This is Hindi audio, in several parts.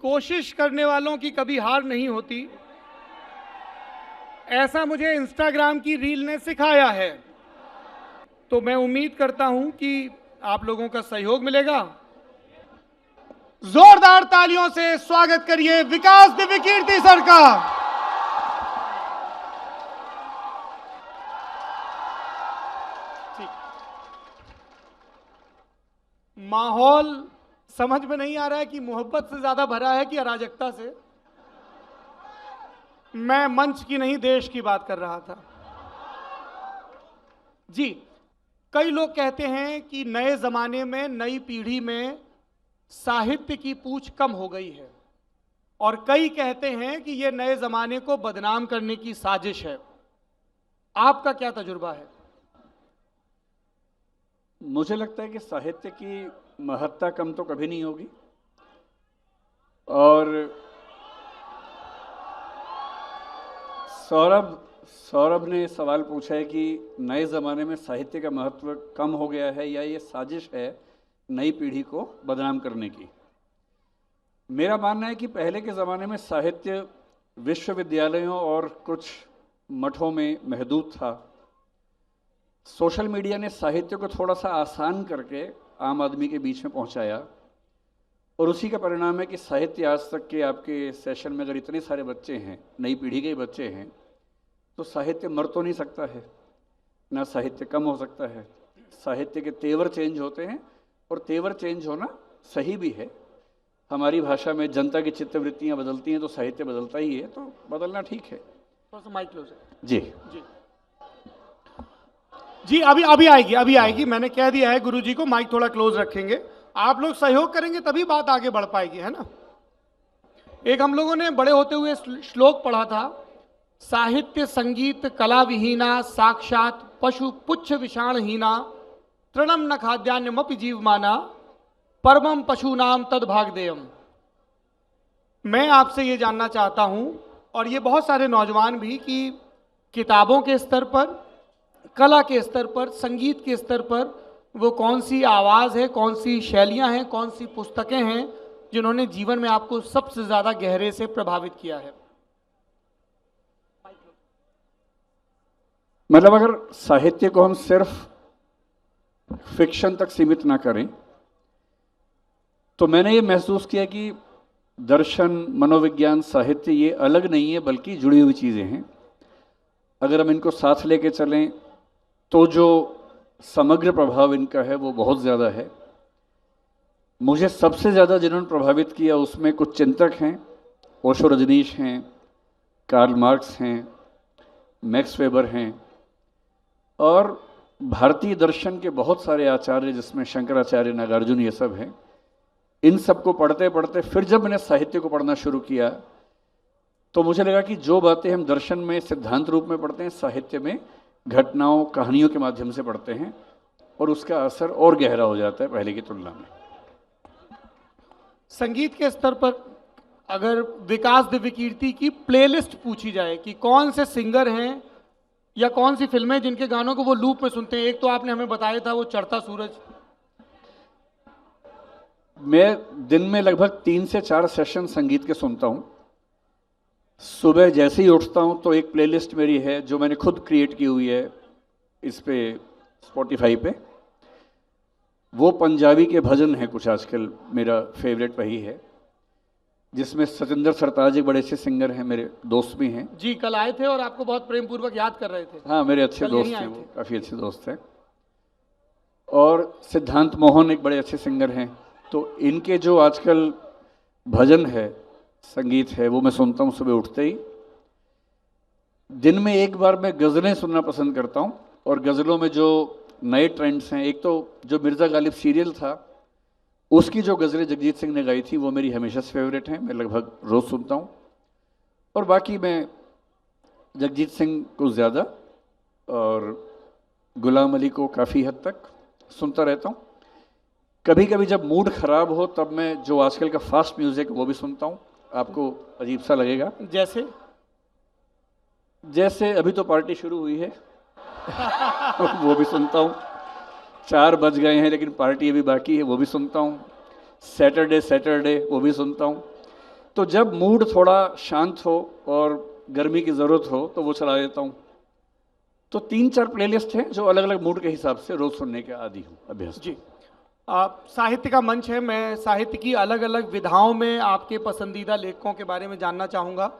कोशिश करने वालों की कभी हार नहीं होती, ऐसा मुझे इंस्टाग्राम की रील ने सिखाया है। तो मैं उम्मीद करता हूं कि आप लोगों का सहयोग मिलेगा। जोरदार तालियों से स्वागत करिए विकास दिव्य कीर्ति सर का। माहौल समझ में नहीं आ रहा है कि मोहब्बत से ज्यादा भरा है कि अराजकता से। मैं मंच की नहीं देश की बात कर रहा था जी। कई लोग कहते हैं कि नए जमाने में, नई पीढ़ी में साहित्य की पूछ कम हो गई है, और कई कहते हैं कि यह नए जमाने को बदनाम करने की साजिश है। आपका क्या तजुर्बा है? मुझे लगता है कि साहित्य की महत्ता कम तो कभी नहीं होगी, और सौरभ ने सवाल पूछा है कि नए ज़माने में साहित्य का महत्व कम हो गया है या ये साजिश है नई पीढ़ी को बदनाम करने की। मेरा मानना है कि पहले के ज़माने में साहित्य विश्वविद्यालयों और कुछ मठों में महदूद था। सोशल मीडिया ने साहित्य को थोड़ा सा आसान करके आम आदमी के बीच में पहुंचाया, और उसी का परिणाम है कि साहित्य आज तक के आपके सेशन में अगर इतने सारे बच्चे हैं, नई पीढ़ी के बच्चे हैं, तो साहित्य मर तो नहीं सकता है, ना साहित्य कम हो सकता है। साहित्य के तेवर चेंज होते हैं, और तेवर चेंज होना सही भी है। हमारी भाषा में जनता की चित्तवृत्तियाँ बदलती हैं तो साहित्य बदलता ही है, तो बदलना ठीक है। थोड़ा सा माइक क्लोज है जी जी जी। अभी आएगी। मैंने कह दिया है गुरुजी को, माइक थोड़ा क्लोज रखेंगे। आप लोग सहयोग करेंगे तभी बात आगे बढ़ पाएगी, है ना। एक हम लोगों ने बड़े होते हुए श्लोक पढ़ा था, साहित्य संगीत कला विहीना साक्षात पशु पुच्छ विषाणहीना तृणम न खाद्यान्नमपि जीवमाना परमम पशूनाम तद्भागदेयम। मैं आपसे ये जानना चाहता हूं, और ये बहुत सारे नौजवान भी, कि किताबों के स्तर पर, कला के स्तर पर, संगीत के स्तर पर वो कौन सी आवाज़ है, कौन सी शैलियां हैं, कौन सी पुस्तकें हैं जिन्होंने जीवन में आपको सबसे ज़्यादा गहरे से प्रभावित किया है? मतलब अगर साहित्य को हम सिर्फ फिक्शन तक सीमित ना करें, तो मैंने ये महसूस किया कि दर्शन, मनोविज्ञान, साहित्य ये अलग नहीं है, बल्कि जुड़ी हुई चीज़ें हैं। अगर हम इनको साथ लेके चलें तो जो समग्र प्रभाव इनका है वो बहुत ज़्यादा है। मुझे सबसे ज़्यादा जिन्होंने प्रभावित किया उसमें कुछ चिंतक हैं, ओशो रजनीश हैं, कार्ल मार्क्स हैं, मैक्स वेबर हैं, और भारतीय दर्शन के बहुत सारे आचार्य जिसमें शंकराचार्य, नागार्जुन, ये सब हैं। इन सब को पढ़ते पढ़ते फिर जब मैंने साहित्य को पढ़ना शुरू किया तो मुझे लगा कि जो बातें हम दर्शन में सिद्धांत रूप में पढ़ते हैं, साहित्य में घटनाओं, कहानियों के माध्यम से पढ़ते हैं, और उसका असर और गहरा हो जाता है पहले की तुलना में। संगीत के स्तर पर अगर विकास दिव्य कीर्ति की प्लेलिस्ट पूछी जाए कि कौन से सिंगर हैं या कौन सी फिल्में जिनके गानों को वो लूप में सुनते हैं, एक तो आपने हमें बताया था वो चढ़ता सूरज। मैं दिन में लगभग 3 से 4 सेशन संगीत के सुनता हूँ। सुबह जैसे ही उठता हूँ तो एक प्लेलिस्ट मेरी है जो मैंने खुद क्रिएट की हुई है इस पे, स्पॉटिफाई पे। वो पंजाबी के भजन है कुछ, आजकल मेरा फेवरेट वही है, जिसमें सतिंदर सरताज एक बड़े अच्छे सिंगर हैं, मेरे दोस्त भी हैं जी। कल आए थे और आपको बहुत प्रेम पूर्वक याद कर रहे थे। हाँ, मेरे अच्छे दोस्त हैं, वो काफ़ी अच्छे दोस्त हैं। और सिद्धांत मोहन एक बड़े अच्छे सिंगर हैं। तो इनके जो आजकल भजन है, संगीत है, वो मैं सुनता हूँ सुबह उठते ही। दिन में एक बार मैं गज़लें सुनना पसंद करता हूँ, और गज़लों में जो नए ट्रेंड्स हैं, एक तो जो मिर्ज़ा गालिब सीरियल था उसकी जो गज़लें जगजीत सिंह ने गाई थी वो मेरी हमेशा से फेवरेट हैं, मैं लगभग रोज़ सुनता हूँ। और बाकी मैं जगजीत सिंह को ज़्यादा और गुलाम अली को काफ़ी हद तक सुनता रहता हूँ। कभी कभी जब मूड ख़राब हो तब मैं जो आजकल का फास्ट म्यूज़िक वो भी सुनता हूँ। आपको अजीब सा लगेगा, जैसे अभी तो पार्टी शुरू हुई है वो भी सुनता हूँ। 4 बज गए हैं लेकिन पार्टी अभी बाकी है, वो भी सुनता हूँ। सैटरडे वो भी सुनता हूँ। तो जब मूड थोड़ा शांत हो और गर्मी की ज़रूरत हो तो वो चला देता हूँ। तो 3-4 प्लेलिस्ट हैं जो अलग अलग मूड के हिसाब से रोज़ सुनने के आदी हूँ, अभ्यस्त। जी। साहित्य का मंच है, मैं साहित्य की अलग अलग विधाओं में आपके पसंदीदा लेखकों के बारे में जानना चाहूँगा।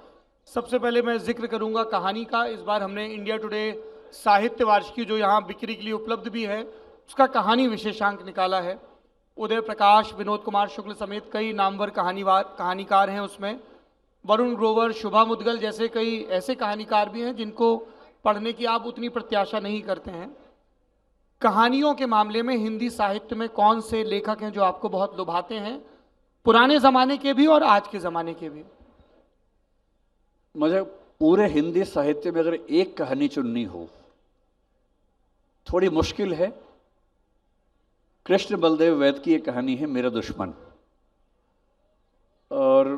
सबसे पहले मैं जिक्र करूँगा कहानी का। इस बार हमने इंडिया टुडे साहित्य वार्षिकी जो यहाँ बिक्री के लिए उपलब्ध भी है, उसका कहानी विशेषांक निकाला है। उदय प्रकाश, विनोद कुमार शुक्ल समेत कई नामवर कहानीकार हैं उसमें। वरुण ग्रोवर, शुभा मुदगल जैसे कई ऐसे कहानीकार भी हैं जिनको पढ़ने की आप उतनी प्रत्याशा नहीं करते हैं। कहानियों के मामले में हिंदी साहित्य में कौन से लेखक हैं जो आपको बहुत लुभाते हैं, पुराने ज़माने के भी और आज के ज़माने के भी? मुझे पूरे हिंदी साहित्य में अगर एक कहानी चुननी हो, थोड़ी मुश्किल है। कृष्ण बलदेव वैद की एक कहानी है, मेरा दुश्मन। और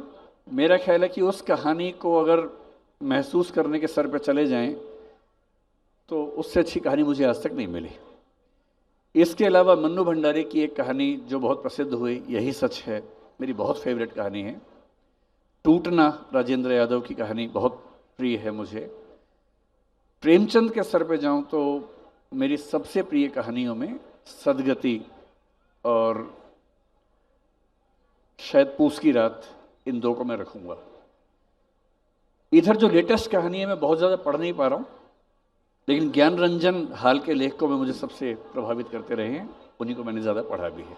मेरा ख्याल है कि उस कहानी को अगर महसूस करने के स्तर पर चले जाएं तो उससे अच्छी कहानी मुझे आज तक नहीं मिली। इसके अलावा मन्नू भंडारी की एक कहानी जो बहुत प्रसिद्ध हुई, यही सच है, मेरी बहुत फेवरेट कहानी है। टूटना, राजेंद्र यादव की कहानी बहुत प्रिय है मुझे। प्रेमचंद के स्तर पे जाऊं तो मेरी सबसे प्रिय कहानियों में सदगति और शायद पूस की रात, इन दो को मैं रखूंगा। इधर जो लेटेस्ट कहानी है मैं बहुत ज़्यादा पढ़ नहीं पा रहा हूँ, लेकिन ज्ञान रंजन हाल के लेखकों में मुझे सबसे प्रभावित करते रहे हैं, उन्हीं को मैंने ज़्यादा पढ़ा भी है।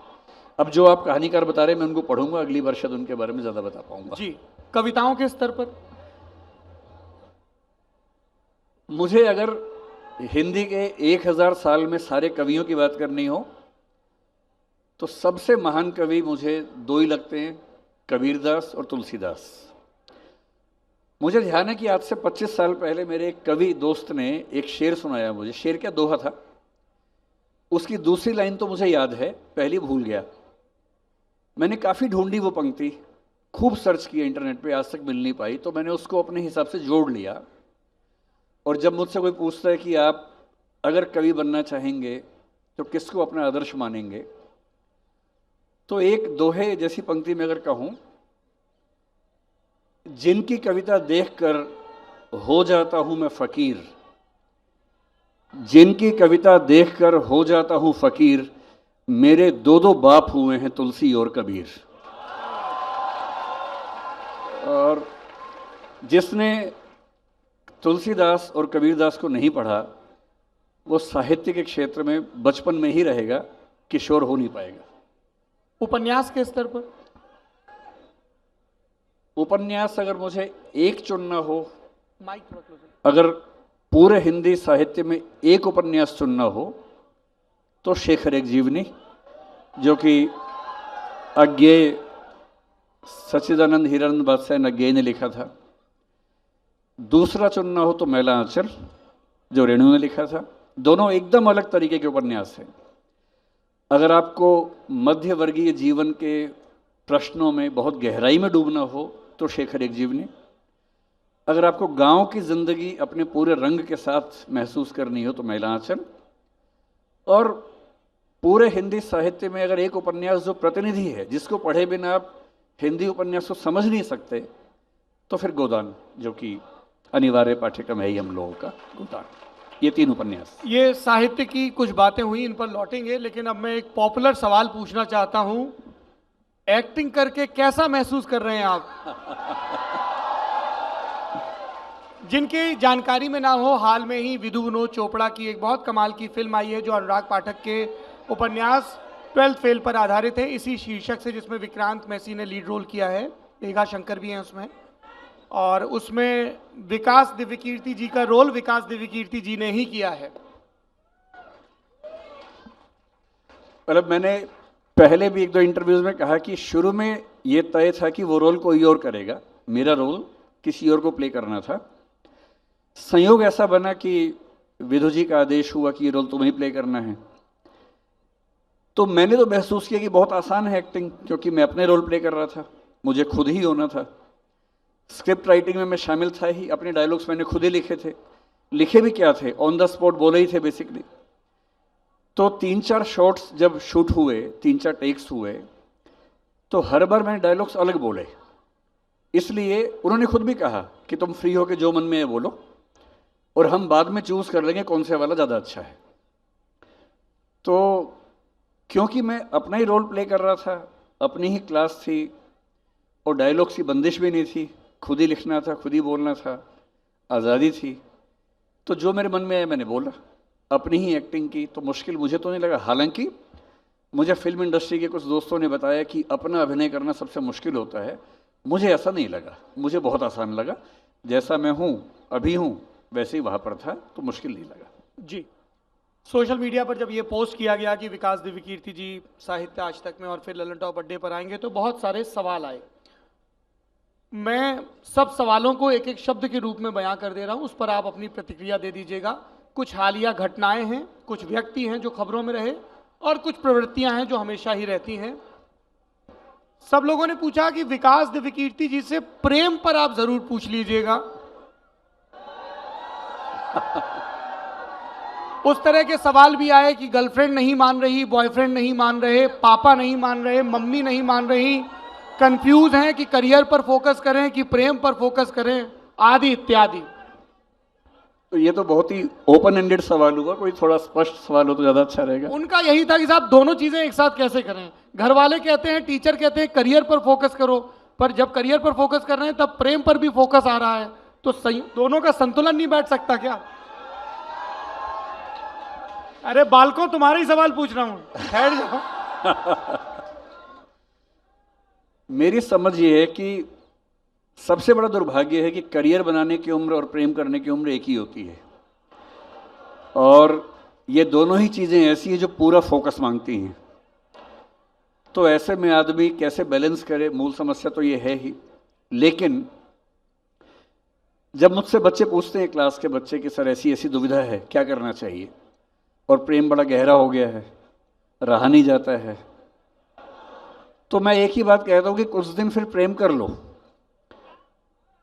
अब जो आप कहानीकार बता रहे हैं मैं उनको पढ़ूंगा, अगली बार शायद उनके बारे में ज़्यादा बता पाऊंगा। जी। कविताओं के स्तर पर मुझे अगर हिंदी के 1000 साल में सारे कवियों की बात करनी हो तो सबसे महान कवि मुझे दो ही लगते हैं, कबीरदास और तुलसीदास। मुझे ध्यान है कि आज से 25 साल पहले मेरे एक कवि दोस्त ने एक शेर सुनाया मुझे। शेर क्या, दोहा था। उसकी दूसरी लाइन तो मुझे याद है, पहली भूल गया। मैंने काफ़ी ढूंढी वो पंक्ति, खूब सर्च किया इंटरनेट पे, आज तक मिल नहीं पाई, तो मैंने उसको अपने हिसाब से जोड़ लिया। और जब मुझसे कोई पूछता है कि आप अगर कवि बनना चाहेंगे तो किसको अपना आदर्श मानेंगे, तो एक दोहे जैसी पंक्ति में अगर कहूँ, जिनकी कविता देखकर हो जाता हूं मैं फकीर, जिनकी कविता देखकर हो जाता हूं फकीर, मेरे दो दो बाप हुए हैं तुलसी और कबीर। और जिसने तुलसीदास और कबीरदास को नहीं पढ़ा वो साहित्य के क्षेत्र में बचपन में ही रहेगा, किशोर हो नहीं पाएगा। उपन्यास के स्तर पर उपन्यास अगर मुझे एक चुनना हो, माइक थोड़ा क्लोज, अगर पूरे हिंदी साहित्य में एक उपन्यास चुनना हो तो शेखर एक जीवनी, जो कि अज्ञेय सच्चिदानंद हिरानंद बादशाह नज्ञेय ने लिखा था। दूसरा चुनना हो तो मैला आंचल, जो रेणु ने लिखा था। दोनों एकदम अलग तरीके के उपन्यास हैं। अगर आपको मध्य वर्गीय जीवन के प्रश्नों में बहुत गहराई में डूबना हो तो शेखर एक जीवनी। अगर आपको गांव की जिंदगी अपने पूरे रंग के साथ महसूस करनी हो तो मैला आंचल। और पूरे हिंदी साहित्य में अगर एक उपन्यास जो प्रतिनिधि है, जिसको पढ़े बिना आप हिंदी उपन्यास को समझ नहीं सकते, तो फिर गोदान, जो कि अनिवार्य पाठ्यक्रम है ही हम लोगों का, गोदान। ये 3 उपन्यास। ये साहित्य की कुछ बातें हुई, इन पर लौटेंगे, लेकिन अब मैं एक पॉपुलर सवाल पूछना चाहता हूं। एक्टिंग करके कैसा महसूस कर रहे हैं आप? जिनकी जानकारी में ना हो, हाल में ही विधु विनोद चोपड़ा की एक बहुत कमाल की फिल्म आई है जो अनुराग पाठक के उपन्यास 12th फेल पर आधारित है, इसी शीर्षक से, जिसमें विक्रांत मैसी ने लीड रोल किया है, मेघा शंकर भी हैं उसमें। और उसमें विकास दिव्यकीर्ति जी का रोल विकास दिव्यकीर्ति जी ने ही किया है। मतलब मैंने पहले भी 1-2 इंटरव्यूज में कहा कि शुरू में ये तय था कि वो रोल कोई और करेगा, मेरा रोल किसी और को प्ले करना था। संयोग ऐसा बना कि विधु जी का आदेश हुआ कि ये रोल तुम्हें प्ले करना है। तो मैंने तो महसूस किया कि बहुत आसान है एक्टिंग, क्योंकि मैं अपने रोल प्ले कर रहा था, मुझे खुद ही होना था। स्क्रिप्ट राइटिंग में मैं शामिल था ही, अपने डायलॉग्स मैंने खुद ही लिखे थे। लिखे भी क्या थे, ऑन द स्पॉट बोले ही थे बेसिकली। तो 3-4 शॉट्स जब शूट हुए, 3-4 टेक्स हुए, तो हर बार मैंने डायलॉग्स अलग बोले। इसलिए उन्होंने खुद भी कहा कि तुम फ्री हो के जो मन में है बोलो, और हम बाद में चूज कर लेंगे कौन से वाला ज़्यादा अच्छा है। तो क्योंकि मैं अपना ही रोल प्ले कर रहा था, अपनी ही क्लास थी, और डायलॉग्स की बंदिश भी नहीं थी, खुद ही लिखना था, खुद ही बोलना था, आज़ादी थी, तो जो मेरे मन में आया मैंने बोला, अपनी ही एक्टिंग की। तो मुश्किल मुझे तो नहीं लगा। हालांकि मुझे फिल्म इंडस्ट्री के कुछ दोस्तों ने बताया कि अपना अभिनय करना सबसे मुश्किल होता है, मुझे ऐसा नहीं लगा, मुझे बहुत आसान लगा। जैसा मैं हूँ अभी हूँ वैसे ही वहाँ पर था, तो मुश्किल नहीं लगा। जी, सोशल मीडिया पर जब ये पोस्ट किया गया कि विकास दिव्यकीर्ति जी साहित्य आज तक में और फिर ललन टॉप अड्डे पर आएंगे, तो बहुत सारे सवाल आए। मैं सब सवालों को एक एक शब्द के रूप में बयां कर दे रहा हूं, उस पर आप अपनी प्रतिक्रिया दे दीजिएगा। कुछ हालिया घटनाएं हैं, कुछ व्यक्ति हैं जो खबरों में रहे, और कुछ प्रवृत्तियां हैं जो हमेशा ही रहती हैं। सब लोगों ने पूछा कि विकास दिव्यकीर्ति जी से प्रेम पर आप जरूर पूछ लीजिएगा। उस तरह के सवाल भी आए कि गर्लफ्रेंड नहीं मान रही, बॉयफ्रेंड नहीं मान रहे, पापा नहीं मान रहे, मम्मी नहीं मान रही, कंफ्यूज हैं कि करियर पर फोकस करें कि प्रेम पर फोकस करें, आदि इत्यादि। तो ये तो बहुत ही ओपन एंडेड सवाल हुआ, कोई थोड़ा स्पष्ट सवाल हो तो ज़्यादा अच्छा रहेगा। उनका यही था कि साहब दोनों चीजें एक साथ कैसे करें। घर वाले कहते हैं, टीचर कहते हैं करियर पर फोकस करो, पर जब करियर पर फोकस कर रहे हैं तब प्रेम पर भी फोकस आ रहा है, तो दोनों का संतुलन नहीं बैठ सकता क्या? अरे बालकों, तुम्हारा ही सवाल पूछ रहा हूं, ठहर जाओ। मेरी समझ ये है कि सबसे बड़ा दुर्भाग्य है कि करियर बनाने की उम्र और प्रेम करने की उम्र एक ही होती है, और ये दोनों ही चीज़ें ऐसी हैं जो पूरा फोकस मांगती हैं। तो ऐसे में आदमी कैसे बैलेंस करे, मूल समस्या तो ये है ही। लेकिन जब मुझसे बच्चे पूछते हैं, क्लास के बच्चे, कि सर ऐसी ऐसी दुविधा है, क्या करना चाहिए, और प्रेम बड़ा गहरा हो गया है, रहा नहीं जाता है, तो मैं एक ही बात कहता हूँ कि कुछ दिन फिर प्रेम कर लो।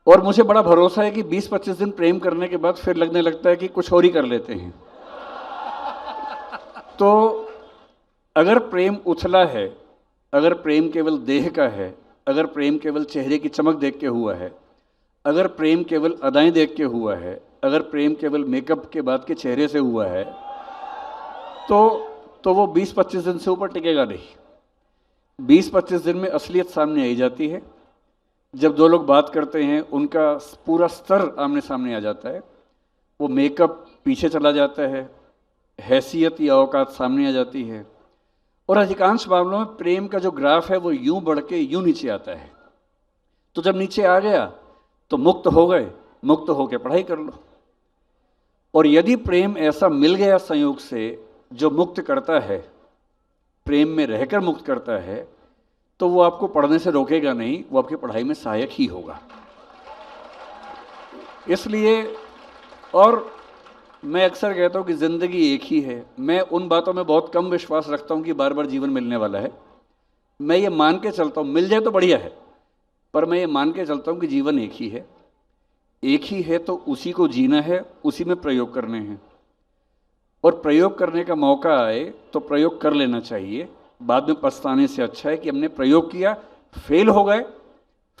और मुझे बड़ा भरोसा है कि 20-25 दिन प्रेम करने के बाद फिर लगने लगता है कि कुछ और ही कर लेते हैं। तो अगर प्रेम उथला है, अगर प्रेम केवल देह का है, अगर प्रेम केवल चेहरे की चमक देख के हुआ है, अगर प्रेम केवल अदाएं देख के हुआ है, अगर प्रेम केवल मेकअप के बाद के चेहरे से हुआ है, तो वो 20-25 दिन से ऊपर टिकेगा नहीं। 20-25 दिन में असलियत सामने आई जाती है। जब दो लोग बात करते हैं, उनका पूरा स्तर आमने सामने आ जाता है, वो मेकअप पीछे चला जाता है, हैसियत या औकात सामने आ जाती है, और अधिकांश मामलों में प्रेम का जो ग्राफ है वो यूं बढ़ के यूं नीचे आता है। तो जब नीचे आ गया तो मुक्त हो गए, मुक्त होकर पढ़ाई कर लो। और यदि प्रेम ऐसा मिल गया संयोग से जो मुक्त करता है, प्रेम में रहकर मुक्त करता है, तो वो आपको पढ़ने से रोकेगा नहीं, वो आपकी पढ़ाई में सहायक ही होगा। इसलिए, और मैं अक्सर कहता हूँ कि ज़िंदगी एक ही है। मैं उन बातों में बहुत कम विश्वास रखता हूँ कि बार बार जीवन मिलने वाला है। मैं ये मान के चलता हूँ, मिल जाए तो बढ़िया है, पर मैं ये मान के चलता हूँ कि जीवन एक ही है। एक ही है तो उसी को जीना है, उसी में प्रयोग करने हैं, और प्रयोग करने का मौका आए तो प्रयोग कर लेना चाहिए। बाद में पछताने से अच्छा है कि हमने प्रयोग किया, फेल हो गए,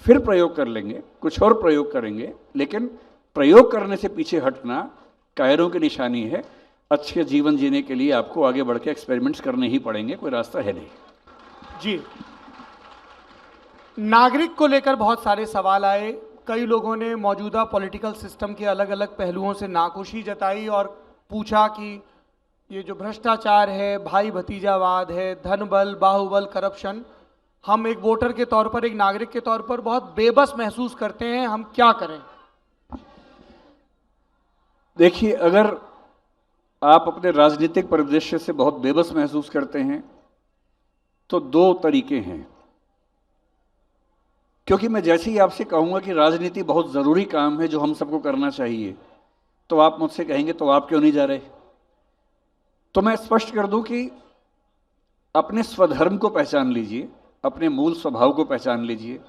फिर प्रयोग कर लेंगे, कुछ और प्रयोग करेंगे। लेकिन प्रयोग करने से पीछे हटना कायरों की निशानी है। अच्छे जीवन जीने के लिए आपको आगे बढ़ के एक्सपेरिमेंट्स करने ही पड़ेंगे, कोई रास्ता है नहीं। जी, नागरिक को लेकर बहुत सारे सवाल आए। कई लोगों ने मौजूदा पॉलिटिकल सिस्टम के अलग अलग पहलुओं से नाखुशी जताई और पूछा कि ये जो भ्रष्टाचार है, भाई भतीजावाद है, धन बल, बाहुबल, करप्शन, हम एक वोटर के तौर पर, एक नागरिक के तौर पर बहुत बेबस महसूस करते हैं, हम क्या करें? देखिए, अगर आप अपने राजनीतिक परिदृश्य से बहुत बेबस महसूस करते हैं तो दो तरीके हैं। क्योंकि मैं जैसे ही आपसे कहूँगा कि राजनीति बहुत ज़रूरी काम है जो हम सबको करना चाहिए, तो आप मुझसे कहेंगे तो आप क्यों नहीं जा रहे। तो मैं स्पष्ट कर दूं कि अपने स्वधर्म को पहचान लीजिए, अपने मूल स्वभाव को पहचान लीजिए।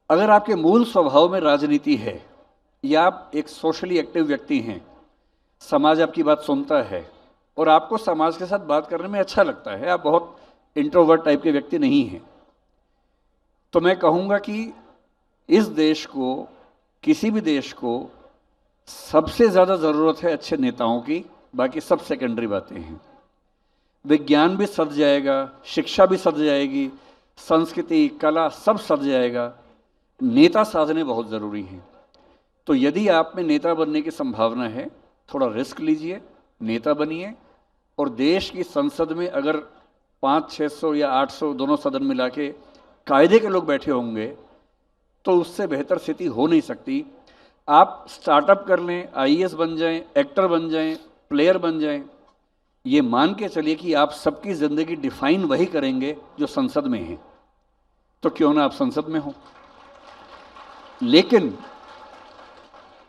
अगर आपके मूल स्वभाव में राजनीति है, या आप एक सोशली एक्टिव व्यक्ति हैं, समाज आपकी बात सुनता है और आपको समाज के साथ बात करने में अच्छा लगता है, आप बहुत इंट्रोवर्ट टाइप के व्यक्ति नहीं हैं, तो मैं कहूँगा कि इस देश को, किसी भी देश को सबसे ज़्यादा ज़रूरत है अच्छे नेताओं की, बाकी सब सेकेंडरी बातें हैं। विज्ञान भी सध जाएगा, शिक्षा भी सध जाएगी, संस्कृति, कला सब सध जाएगा, नेता साधने बहुत ज़रूरी हैं। तो यदि आप में नेता बनने की संभावना है, थोड़ा रिस्क लीजिए, नेता बनिए, और देश की संसद में अगर 500-600 या 800 दोनों सदन मिला के कायदे के लोग बैठे होंगे तो उससे बेहतर स्थिति हो नहीं सकती। आप स्टार्टअप कर लें, आईएएस बन जाएं, एक्टर बन जाएं, प्लेयर बन जाएं, ये मान के चलिए कि आप सबकी ज़िंदगी डिफाइन वही करेंगे जो संसद में है, तो क्यों ना आप संसद में हो।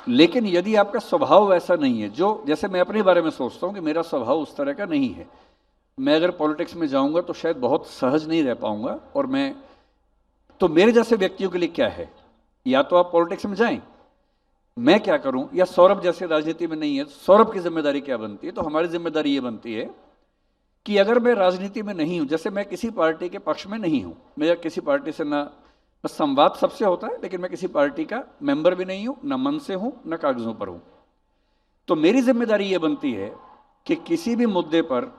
लेकिन यदि आपका स्वभाव वैसा नहीं है, जो जैसे मैं अपने बारे में सोचता हूँ कि मेरा स्वभाव उस तरह का नहीं है, मैं अगर पॉलिटिक्स में जाऊँगा तो शायद बहुत सहज नहीं रह पाऊँगा, और तो मेरे जैसे व्यक्तियों के लिए क्या है, या तो आप पॉलिटिक्स में जाएं, मैं क्या करूं, या सौरभ जैसे राजनीति में नहीं है, सौरभ की जिम्मेदारी क्या बनती है। तो हमारी जिम्मेदारी ये बनती है कि अगर मैं राजनीति में नहीं हूं, जैसे मैं किसी पार्टी के पक्ष में नहीं हूं, मेरा किसी पार्टी से ना संवाद सबसे होता है, लेकिन मैं किसी पार्टी का मेंबर भी नहीं हूं, ना मन से हूं, ना कागजों पर हूं, तो मेरी जिम्मेदारी ये बनती है कि किसी भी मुद्दे पर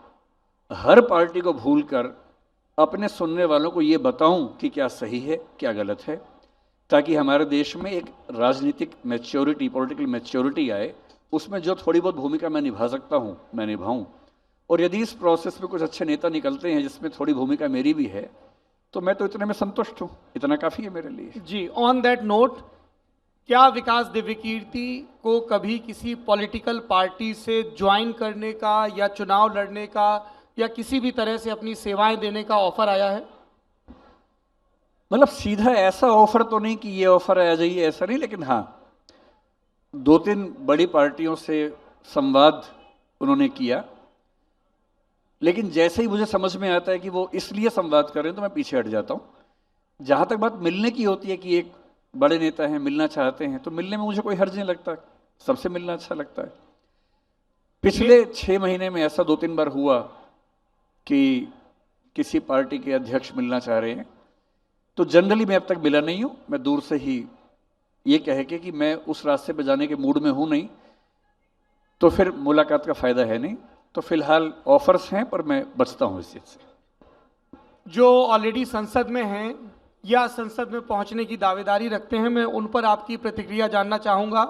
हर पार्टी को भूलकर अपने सुनने वालों को ये बताऊं कि क्या सही है, क्या गलत है, ताकि हमारे देश में एक राजनीतिक मैच्योरिटी, पॉलिटिकल मैच्योरिटी आए। उसमें जो थोड़ी बहुत भूमिका मैं निभा सकता हूं, मैं निभाऊं, और यदि इस प्रोसेस में कुछ अच्छे नेता निकलते हैं जिसमें थोड़ी भूमिका मेरी भी है, तो मैं तो इतने में संतुष्ट हूं, इतना काफ़ी है मेरे लिए। जी, ऑन दैट नोट, क्या विकास दिव्यकीर्ति को कभी किसी पॉलिटिकल पार्टी से ज्वाइन करने का या चुनाव लड़ने का या किसी भी तरह से अपनी सेवाएं देने का ऑफर आया है? मतलब सीधा ऐसा ऑफर तो नहीं कि ये ऑफर आ जाइए, ऐसा नहीं, लेकिन हाँ 2-3 बड़ी पार्टियों से संवाद उन्होंने किया, लेकिन जैसे ही मुझे समझ में आता है कि वो इसलिए संवाद कर रहे हैं तो मैं पीछे हट जाता हूँ। जहाँ तक बात मिलने की होती है कि एक बड़े नेता हैं, मिलना चाहते हैं, तो मिलने में मुझे कोई हर्ज नहीं लगता, सबसे मिलना अच्छा लगता है। पिछले 6 महीने में ऐसा 2-3 बार हुआ कि किसी पार्टी के अध्यक्ष मिलना चाह रहे हैं, तो जनरली मैं अब तक मिला नहीं हूं, मैं दूर से ही ये कह के कि मैं उस रास्ते पे जाने के मूड में हूं नहीं, तो फिर मुलाकात का फायदा है नहीं। तो फिलहाल ऑफर्स हैं, पर मैं बचता हूं इस चीज से। जो ऑलरेडी संसद में हैं या संसद में पहुंचने की दावेदारी रखते हैं, मैं उन पर आपकी प्रतिक्रिया जानना चाहूंगा।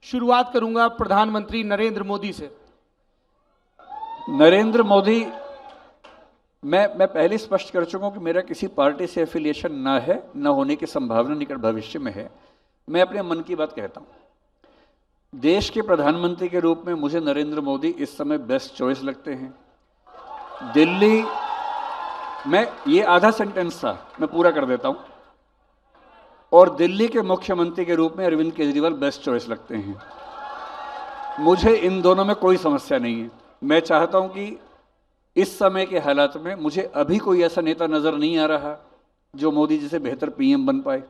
शुरुआत करूंगा प्रधानमंत्री नरेंद्र मोदी से। नरेंद्र मोदी, मैं पहले स्पष्ट कर चुका हूं कि मेरा किसी पार्टी से एफिलिएशन ना है, ना होने की संभावना निकट भविष्य में है। मैं अपने मन की बात कहता हूं। देश के प्रधानमंत्री के रूप में मुझे नरेंद्र मोदी इस समय बेस्ट चॉइस लगते हैं। दिल्ली, मैं ये आधा सेंटेंस था, मैं पूरा कर देता हूं। और दिल्ली के मुख्यमंत्री के रूप में अरविंद केजरीवाल बेस्ट चॉइस लगते हैं। मुझे इन दोनों में कोई समस्या नहीं है। मैं चाहता हूं कि इस समय के हालात में मुझे अभी कोई ऐसा नेता नजर नहीं आ रहा जो मोदी जी से बेहतर पीएम बन पाए,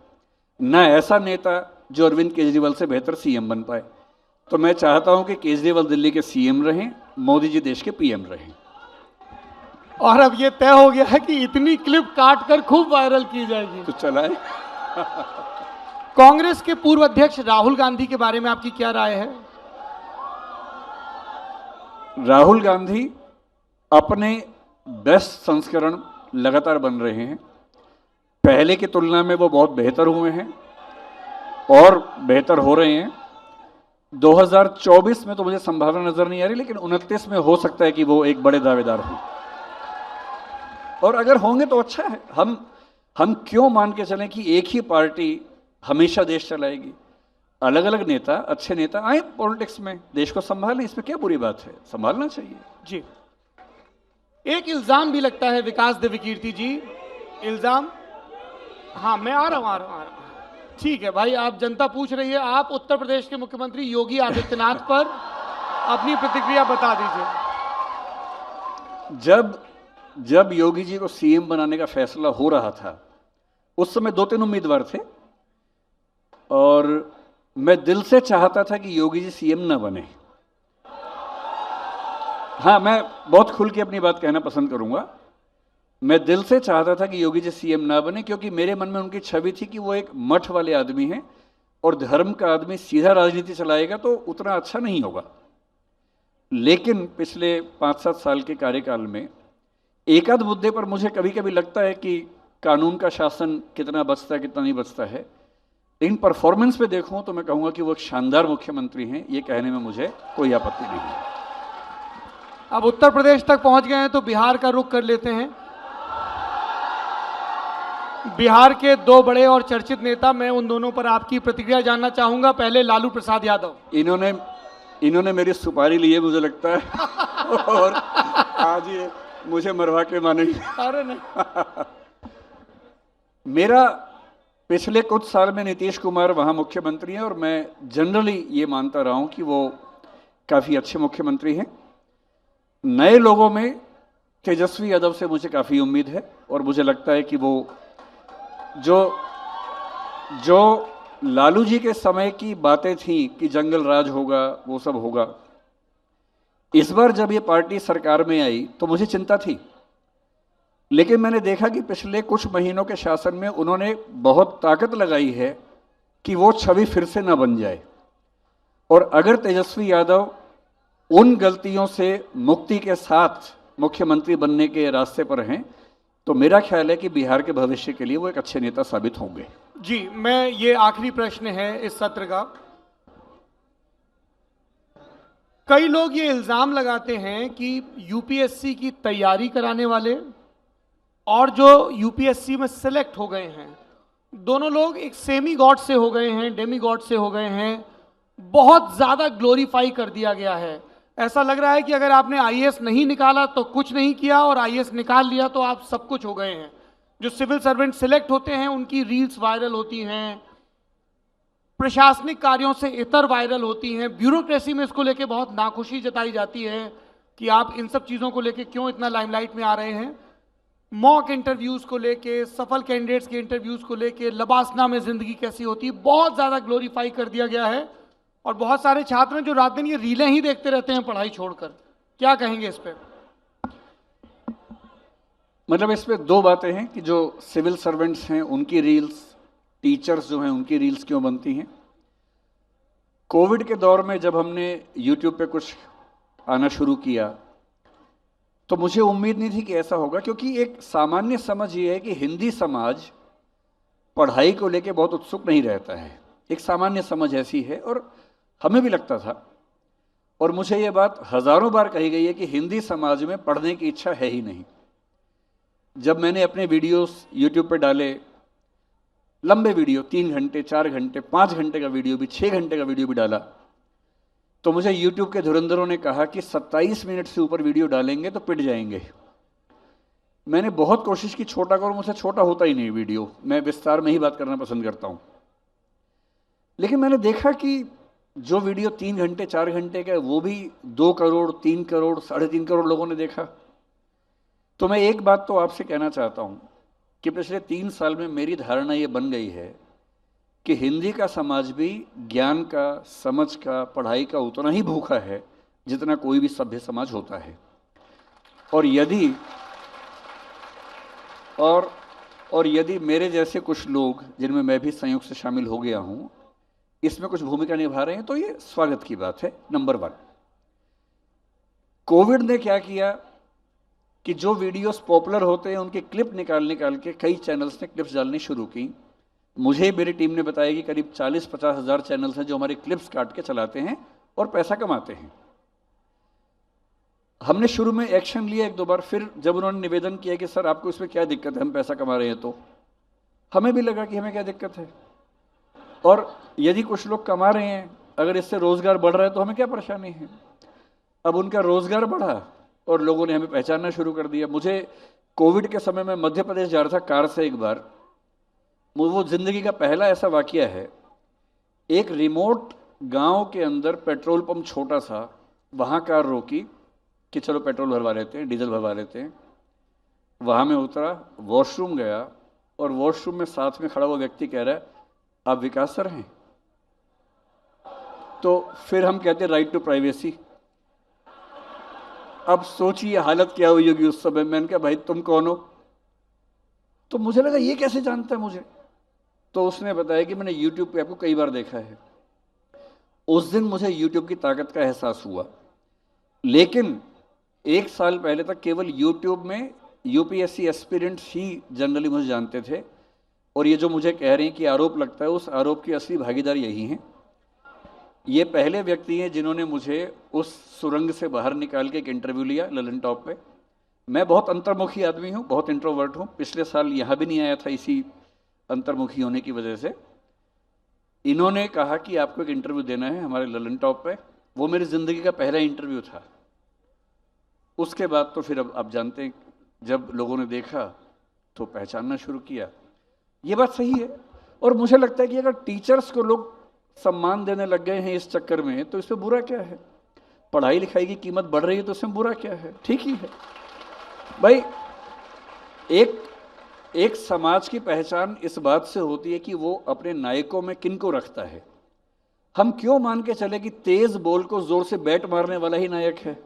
ना ऐसा नेता जो अरविंद केजरीवाल से बेहतर सीएम बन पाए। तो मैं चाहता हूं कि केजरीवाल दिल्ली के सीएम रहें, मोदी जी देश के पीएम रहें। और अब ये तय हो गया है कि इतनी क्लिप काट कर खूब वायरल की जाएगी। तो चलाए। कांग्रेस के पूर्व अध्यक्ष राहुल गांधी के बारे में आपकी क्या राय है? राहुल गांधी अपने बेस्ट संस्करण लगातार बन रहे हैं। पहले की तुलना में वो बहुत बेहतर हुए हैं और बेहतर हो रहे हैं। 2024 में तो मुझे संभावना नजर नहीं आ रही, लेकिन 29 में हो सकता है कि वो एक बड़े दावेदार हों, और अगर होंगे तो अच्छा है। हम क्यों मान के चलें कि एक ही पार्टी हमेशा देश चलाएगी? अलग अलग नेता, अच्छे नेता आए पॉलिटिक्स में, देश को संभालें, इसमें क्या बुरी बात है? संभालना चाहिए। जी, एक इल्जाम भी लगता है विकास दिव्यकीर्ति जी, इल्जाम। हाँ, मैं आ रहा हूँ। ठीक है भाई, आप जनता पूछ रही है, आप उत्तर प्रदेश के मुख्यमंत्री योगी आदित्यनाथ पर अपनी प्रतिक्रिया बता दीजिए। जब योगी जी को सीएम बनाने का फैसला हो रहा था, उस समय 2-3 उम्मीदवार थे, और मैं दिल से चाहता था कि योगी जी सीएम ना बने। हाँ, मैं बहुत खुल के अपनी बात कहना पसंद करूंगा। मैं दिल से चाहता था कि योगी जी सीएम ना बने, क्योंकि मेरे मन में उनकी छवि थी कि वो एक मठ वाले आदमी हैं और धर्म का आदमी सीधा राजनीति चलाएगा तो उतना अच्छा नहीं होगा। लेकिन पिछले 5-7 साल के कार्यकाल में एक आध मुद्दे पर मुझे कभी कभी लगता है कि कानून का शासन कितना बचता है कितना नहीं बचता है, लेकिन परफॉर्मेंस पे देखूं तो मैं कहूंगा कि वो एक शानदार मुख्यमंत्री हैं, ये कहने में मुझे कोई आपत्ति नहीं है। अब उत्तर प्रदेश तक पहुंच गए हैं तो बिहार का रुख कर लेते हैं। बिहार के दो बड़े और चर्चित नेता, मैं उन दोनों पर आपकी प्रतिक्रिया जानना चाहूंगा। पहले लालू प्रसाद यादव। इन्होंने मेरी सुपारी ली है मुझे लगता है और आज ये मुझे मरवा के मानेंगे। अरे नहीं। मेरा पिछले कुछ साल में नीतीश कुमार वहाँ मुख्यमंत्री हैं और मैं जनरली ये मानता रहा हूँ कि वो काफ़ी अच्छे मुख्यमंत्री हैं। नए लोगों में तेजस्वी यादव से मुझे काफ़ी उम्मीद है और मुझे लगता है कि वो जो लालू जी के समय की बातें थी कि जंगल राज होगा वो सब होगा, इस बार जब ये पार्टी सरकार में आई तो मुझे चिंता थी, लेकिन मैंने देखा कि पिछले कुछ महीनों के शासन में उन्होंने बहुत ताकत लगाई है कि वो छवि फिर से ना बन जाए। और अगर तेजस्वी यादव उन गलतियों से मुक्ति के साथ मुख्यमंत्री बनने के रास्ते पर हैं तो मेरा ख्याल है कि बिहार के भविष्य के लिए वो एक अच्छे नेता साबित होंगे। जी, मैं ये आखिरी प्रश्न है इस सत्र का। कई लोग ये इल्जाम लगाते हैं कि यूपीएससी की तैयारी कराने वाले और जो यूपीएससी में सिलेक्ट हो गए हैं, दोनों लोग एक सेमी गॉड से हो गए हैं, डेमी गॉड से हो गए हैं। बहुत ज्यादा ग्लोरीफाई कर दिया गया है। ऐसा लग रहा है कि अगर आपने आईएएस नहीं निकाला तो कुछ नहीं किया और आईएएस निकाल लिया तो आप सब कुछ हो गए हैं। जो सिविल सर्वेंट सिलेक्ट होते हैं उनकी रील्स वायरल होती हैं, प्रशासनिक कार्यों से इतर वायरल होती हैं, ब्यूरोक्रेसी में इसको लेके बहुत नाखुशी जताई जाती है कि आप इन सब चीज़ों को लेके क्यों इतना लाइमलाइट में आ रहे हैं। मॉक इंटरव्यूज़ को लेके, सफल कैंडिडेट्स के इंटरव्यूज़ को लेके, लबासना में ज़िंदगी कैसी होती है, बहुत ज़्यादा ग्लोरीफाई कर दिया गया है। और बहुत सारे छात्र हैं जो रात दिन ये रीलें ही देखते रहते हैं पढ़ाई छोड़कर। क्या कहेंगे इस पे? मतलब इसमें दो बातें हैं कि जो सिविल सर्वेंट्स हैं उनकी रील्स, टीचर्स जो हैं उनकी रील्स क्यों बनती हैं। कोविड के दौर में जब हमने यूट्यूब पे कुछ आना शुरू किया तो मुझे उम्मीद नहीं थी कि ऐसा होगा, क्योंकि एक सामान्य समझ ये है कि हिंदी समाज पढ़ाई को लेके बहुत उत्सुक नहीं रहता है। एक सामान्य समझ ऐसी है और हमें भी लगता था, और मुझे ये बात हजारों बार कही गई है कि हिंदी समाज में पढ़ने की इच्छा है ही नहीं। जब मैंने अपने वीडियोस यूट्यूब पे डाले, लंबे वीडियो 3 घंटे 4 घंटे 5 घंटे का वीडियो भी, 6 घंटे का वीडियो भी डाला, तो मुझे यूट्यूब के धुरंधरों ने कहा कि 27 मिनट से ऊपर वीडियो डालेंगे तो पिट जाएंगे। मैंने बहुत कोशिश की छोटा करूं, मुझसे छोटा होता ही नहीं वीडियो, मैं विस्तार में ही बात करना पसंद करता हूं। लेकिन मैंने देखा कि जो वीडियो 3 घंटे 4 घंटे का है वो भी 2 करोड़ 3 करोड़ 3.5 करोड़ लोगों ने देखा। तो मैं एक बात तो आपसे कहना चाहता हूं कि पिछले 3 साल में मेरी धारणा ये बन गई है कि हिंदी का समाज भी ज्ञान का, समझ का, पढ़ाई का उतना ही भूखा है जितना कोई भी सभ्य समाज होता है। और यदि मेरे जैसे कुछ लोग, जिनमें मैं भी संयोग से शामिल हो गया हूं, इसमें कुछ भूमिका निभा रहे हैं तो ये स्वागत की बात है। नंबर 1, कोविड ने क्या किया कि जो वीडियोस पॉपुलर होते हैं उनके क्लिप निकाल के कई चैनल्स ने क्लिप्स डालनी शुरू की। मुझे मेरी टीम ने बताया कि करीब 40-50 हज़ार चैनल्स हैं जो हमारे क्लिप्स काट के चलाते हैं और पैसा कमाते हैं। हमने शुरू में एक्शन लिया 1-2 बार, फिर जब उन्होंने निवेदन किया कि सर आपको इसमें क्या दिक्कत है, हम पैसा कमा रहे हैं, तो हमें भी लगा कि हमें क्या दिक्कत है, और यदि कुछ लोग कमा रहे हैं, अगर इससे रोजगार बढ़ रहा है तो हमें क्या परेशानी है। अब उनका रोजगार बढ़ा और लोगों ने हमें पहचानना शुरू कर दिया। मुझे कोविड के समय में मध्य प्रदेश जा रहा था कार से एक बार, वो जिंदगी का पहला ऐसा वाकया है। एक रिमोट गांव के अंदर पेट्रोल पंप छोटा सा, वहाँ कार रोकी कि चलो पेट्रोल भरवा लेते हैं, डीजल भरवा लेते हैं। वहाँ में उतरा, वॉशरूम गया और वॉशरूम में साथ में खड़ा हुआ व्यक्ति कह रहा है आप विकास सर हैं? तो फिर हम कहते हैं राइट टू प्राइवेसी। अब सोचिए हालत क्या हुई होगी उस समय। मैंने कहा भाई तुम कौन हो? तो मुझे लगा ये कैसे जानता है मुझे। तो उसने बताया कि मैंने यूट्यूब पे आपको कई बार देखा है। उस दिन मुझे यूट्यूब की ताकत का एहसास हुआ। लेकिन 1 साल पहले तक केवल यूट्यूब में यूपीएससी एस्पिरेंट्स ही जनरली मुझे जानते थे, और ये जो मुझे कह रहे हैं कि आरोप लगता है, उस आरोप की असली भागीदार यही हैं। ये पहले व्यक्ति हैं जिन्होंने मुझे उस सुरंग से बाहर निकाल के एक इंटरव्यू लिया ललन टॉप पे। मैं बहुत अंतर्मुखी आदमी हूँ, बहुत इंट्रोवर्ट हूँ, पिछले साल यहाँ भी नहीं आया था इसी अंतर्मुखी होने की वजह से। इन्होंने कहा कि आपको एक इंटरव्यू देना है हमारे ललन टॉप पे। वो मेरी ज़िंदगी का पहला इंटरव्यू था। उसके बाद तो फिर अब आप जानते हैं, जब लोगों ने देखा तो पहचानना शुरू किया। ये बात सही है, और मुझे लगता है कि अगर टीचर्स को लोग सम्मान देने लग गए हैं इस चक्कर में, तो इसमें बुरा क्या है। पढ़ाई लिखाई की कीमत बढ़ रही है तो इसमें बुरा क्या है, ठीक ही है भाई। एक समाज की पहचान इस बात से होती है कि वो अपने नायकों में किन को रखता है। हम क्यों मान के चले कि तेज बॉल को जोर से बैट मारने वाला ही नायक है,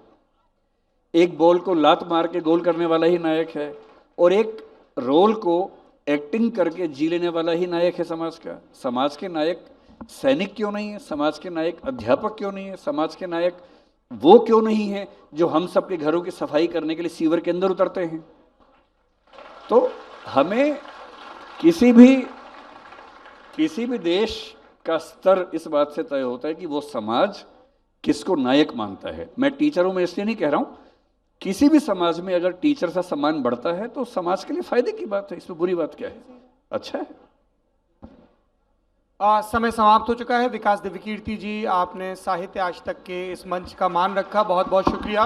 एक बॉल को लात मार के गोल करने वाला ही नायक है, और एक रोल को एक्टिंग करके जी लेने वाला ही नायक है समाज का। समाज के नायक सैनिक क्यों नहीं है, समाज के नायक अध्यापक क्यों नहीं है, समाज के नायक वो क्यों नहीं है जो हम सबके घरों की सफाई करने के लिए सीवर के अंदर उतरते हैं। तो हमें किसी भी देश का स्तर इस बात से तय होता है कि वो समाज किसको नायक मानता है। मैं टीचरों में इसलिए नहीं कह रहा हूं, किसी भी समाज में अगर टीचर का सम्मान बढ़ता है तो समाज के लिए फायदे की बात है, इसमें बुरी बात क्या है, अच्छा है। समय समाप्त हो चुका है। विकास दिव्यकीर्ति जी, आपने साहित्य आज तक के इस मंच का मान रखा, बहुत बहुत शुक्रिया।